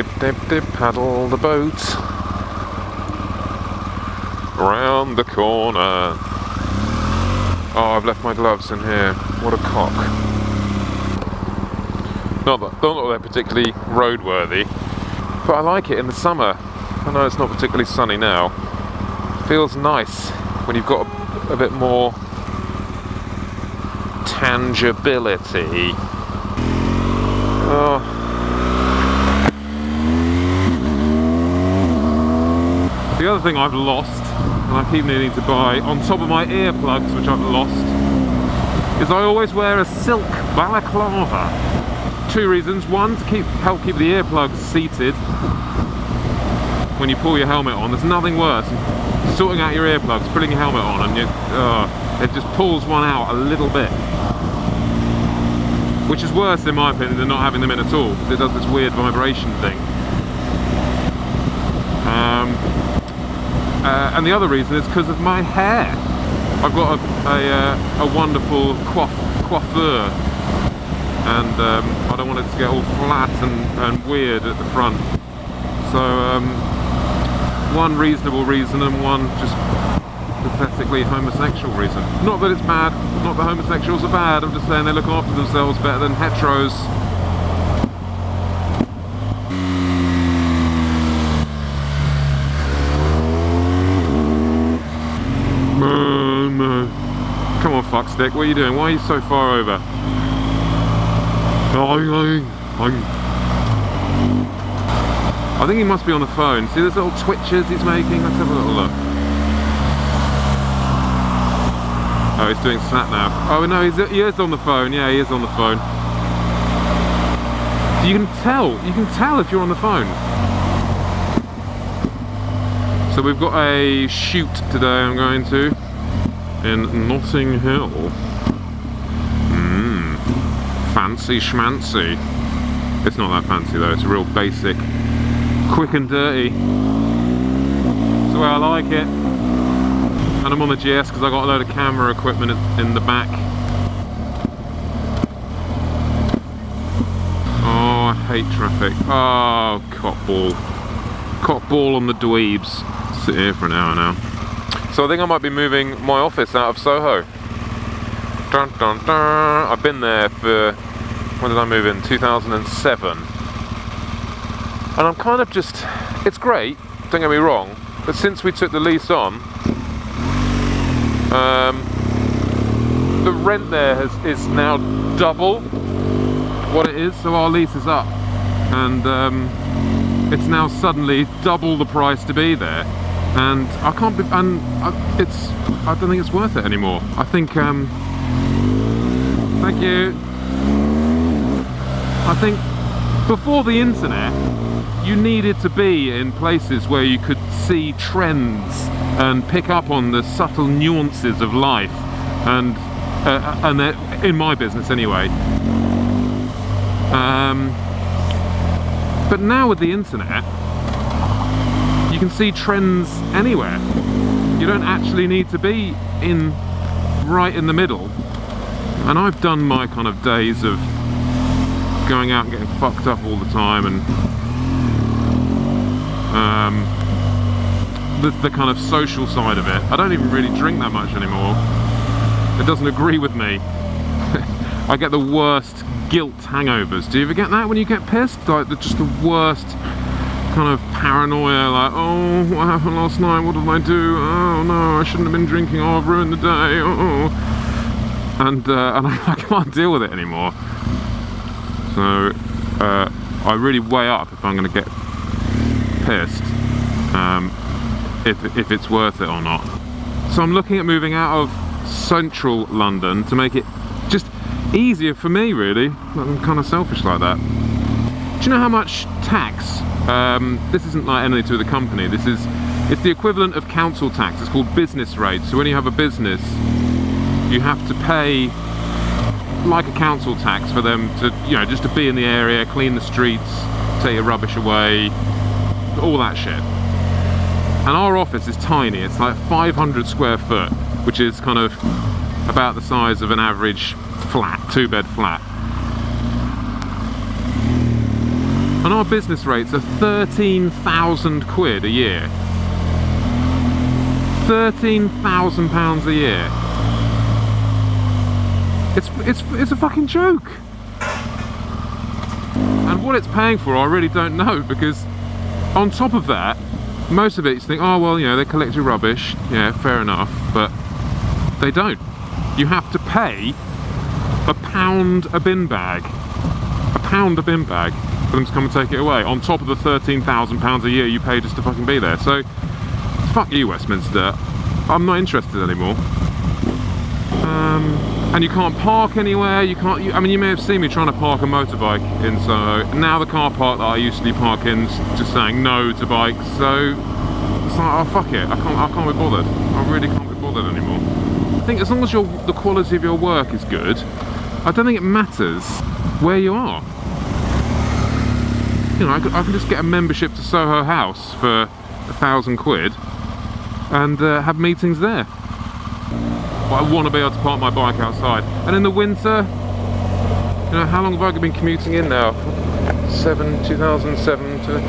Dip, dip, dip, paddle the boat round the corner. Oh, I've left my gloves in here. What a cock. Not that they're particularly roadworthy, but I like it in the summer. I know it's not particularly sunny now. It feels nice when you've got a bit more tangibility. Oh. The other thing I've lost, and I keep needing to buy, on top of my earplugs, which I've lost, is I always wear a silk balaclava. Two reasons. One, to help keep the earplugs seated when you pull your helmet on. There's nothing worse than sorting out your earplugs, putting your helmet on, and it just pulls one out a little bit. Which is worse, in my opinion, than not having them in at all, because it does this weird vibration thing. And the other reason is because of my hair. I've got a wonderful coiffeur, and I don't want it to get all flat and weird at the front. So one reasonable reason and one just pathetically homosexual reason. Not that it's bad, not that homosexuals are bad, I'm just saying they look after themselves better than heteros. No. Come on, fuckstick, what are you doing? Why are you so far over? I think he must be on the phone. See those little twitches he's making? Let's have a little look. Oh, he's doing sat nav. Oh no, he is on the phone. Yeah, he is on the phone. You can tell if you're on the phone. So we've got a shoot today I'm going to in Notting Hill. Fancy schmancy. It's not that fancy though, it's a real basic, quick and dirty. That's the way I like it. And I'm on the GS because I got a load of camera equipment in the back. Oh, I hate traffic. Oh, cockball. Cockball on the dweebs. Sit here for an hour now. So I think I might be moving my office out of Soho. Dun, dun, dun. I've been there for, when did I move in? 2007. And I'm kind of just, it's great, don't get me wrong, but since we took the lease on, the rent there is now double what it is, so our lease is up. And it's now suddenly double the price to be there. And I can't be, and I don't think it's worth it anymore. I think, thank you. I think before the internet, you needed to be in places where you could see trends and pick up on the subtle nuances of life, and in my business anyway. But now with the internet, you can see trends anywhere. You don't actually need to be right in the middle. And I've done my kind of days of going out and getting fucked up all the time, and the kind of social side of it. I don't even really drink that much anymore. It doesn't agree with me. I get the worst guilt hangovers. Do you ever get that when you get pissed? Like just the worst kind of paranoia, like, oh, what happened last night? What did I do? Oh no, I shouldn't have been drinking. Oh, I've ruined the day. Oh. And I can't deal with it anymore. So I really weigh up if I'm going to get pissed, if it's worth it or not. So I'm looking at moving out of central London to make it just easier for me, really. I'm kind of selfish like that. Do you know how much tax? This isn't like anything to do with the company. It's the equivalent of council tax. It's called business rates. So when you have a business, you have to pay like a council tax for them to, you know, just to be in the area, clean the streets, take your rubbish away, all that shit. And our office is tiny. It's like 500 square foot, which is kind of about the size of an average flat, 2-bed flat. And our business rates are 13,000 quid a year. £13,000 a year. It's a fucking joke. And what it's paying for, I really don't know, because on top of that, most of it you think, oh well, you know, they collect your rubbish, yeah, fair enough, but they don't. You have to pay £1 a bin bag. £1 a bin bag for them to come and take it away, on top of the £13,000 a year you pay just to fucking be there. So, fuck you, Westminster. I'm not interested anymore. And you can't park anywhere. You can't. I mean, you may have seen me trying to park a motorbike in Soho. Now the car park that I usually park in is just saying no to bikes. So it's like, oh fuck it. I can't be bothered. I really can't be bothered anymore. I think as long as the quality of your work is good, I don't think it matters where you are. You know, I can just get a membership to Soho House for £1,000 and have meetings there. But I want to be able to park my bike outside. And in the winter, you know, how long have I been commuting in now? 2007 to,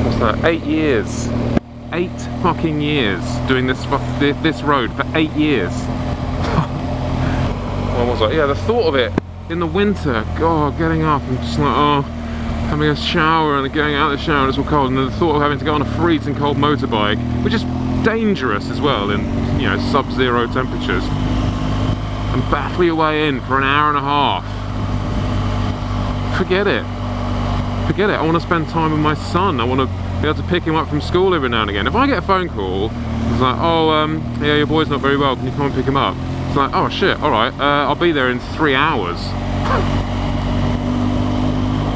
what's that, 8 years. 8 fucking years doing this road for 8 years. What was I? Yeah, the thought of it in the winter, God, getting up and just like, oh, having a shower and going out of the shower and it's all cold, and then the thought of having to go on a freezing cold motorbike, which is dangerous as well in, you know, sub-zero temperatures, and battle your way in for an hour and a half. Forget it. Forget it. I want to spend time with my son. I want to be able to pick him up from school every now and again. If I get a phone call, it's like, oh, yeah, your boy's not very well, can you come and pick him up? It's like, oh shit, alright, I'll be there in 3 hours.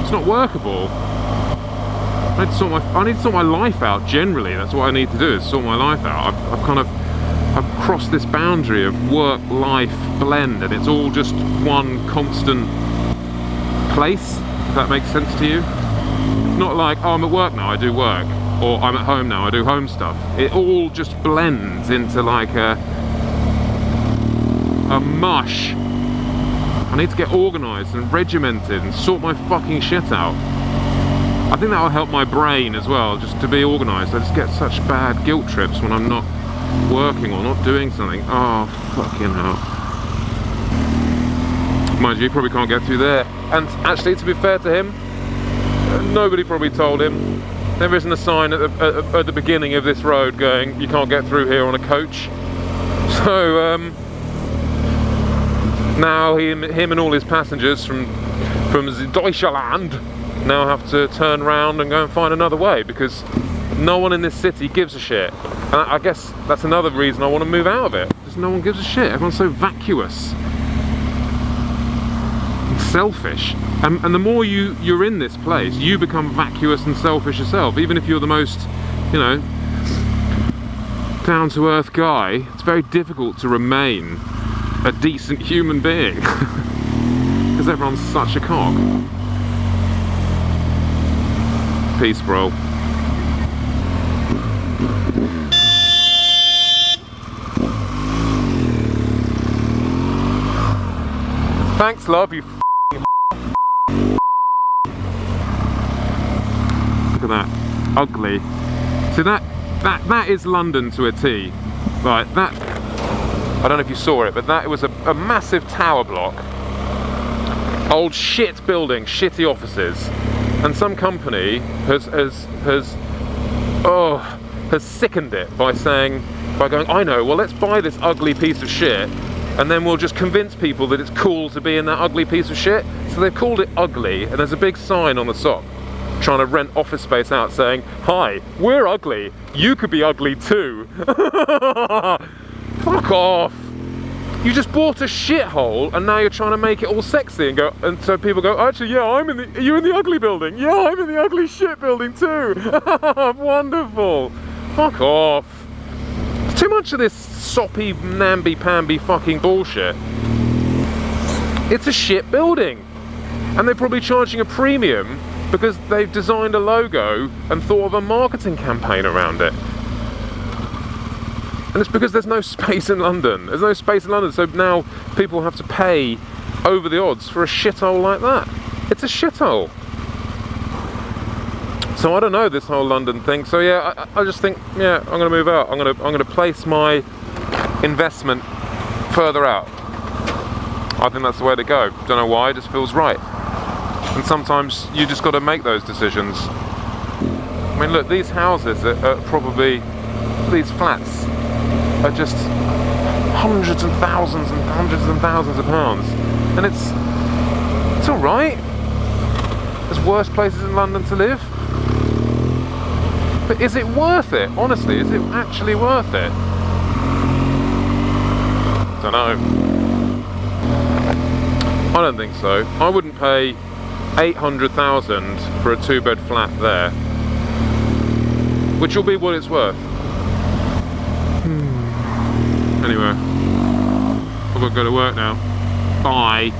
It's not workable. I need to sort my life out generally. That's what I need to do, is sort my life out. I've crossed this boundary of work-life blend, and it's all just one constant place, if that makes sense to you. It's not like, oh, I'm at work now, I do work, or I'm at home now, I do home stuff. It all just blends into like a mush. I need to get organised and regimented and sort my fucking shit out. I think that'll help my brain as well, just to be organised. I just get such bad guilt trips when I'm not working or not doing something. Oh, fucking hell. Mind you, you probably can't get through there. And actually, to be fair to him, nobody probably told him. There isn't a sign at the beginning of this road going, you can't get through here on a coach. So, now him and all his passengers from Deutschland now have to turn around and go and find another way, because no one in this city gives a shit. And I guess that's another reason I want to move out of it, because no one gives a shit. Everyone's so vacuous and selfish, and the more you're in this place, you become vacuous and selfish yourself. Even if you're the most, you know, down-to-earth guy, it's very difficult to remain a decent human being because everyone's such a cock. Peace, bro. Thanks, love, you f***ing. Look at that. Ugly. See, that is London to a T. Right, that, I don't know if you saw it, but that was a massive tower block. Old shit building, shitty offices. And some company has sickened it by going, I know, well, let's buy this ugly piece of shit, and then we'll just convince people that it's cool to be in that ugly piece of shit. So they've called it ugly, and there's a big sign on the top trying to rent office space out saying, hi, we're ugly, you could be ugly too. Fuck off. You just bought a shithole and now you're trying to make it all sexy and so people go, actually, yeah, are you in the ugly building? Yeah, I'm in the ugly shit building too. Wonderful. Fuck off. It's too much of this soppy, namby-pamby fucking bullshit. It's a shit building. And they're probably charging a premium because they've designed a logo and thought of a marketing campaign around it. And it's because there's no space in London. There's no space in London, so now people have to pay over the odds for a shithole like that. It's a shithole. So I don't know this whole London thing. So yeah, I just think, yeah, I'm gonna move out. I'm gonna place my investment further out. I think that's the way to go. Don't know why, it just feels right. And sometimes you just got to make those decisions. I mean, look, these houses are probably, these flats are just hundreds and thousands of pounds, and it's all right. There's worse places in London to live. But is it worth it? Honestly, is it actually worth it? Don't know. I don't think so. I wouldn't pay 800,000 for a 2-bed flat there, which will be what it's worth. Anyway, I've got to go to work now. Bye.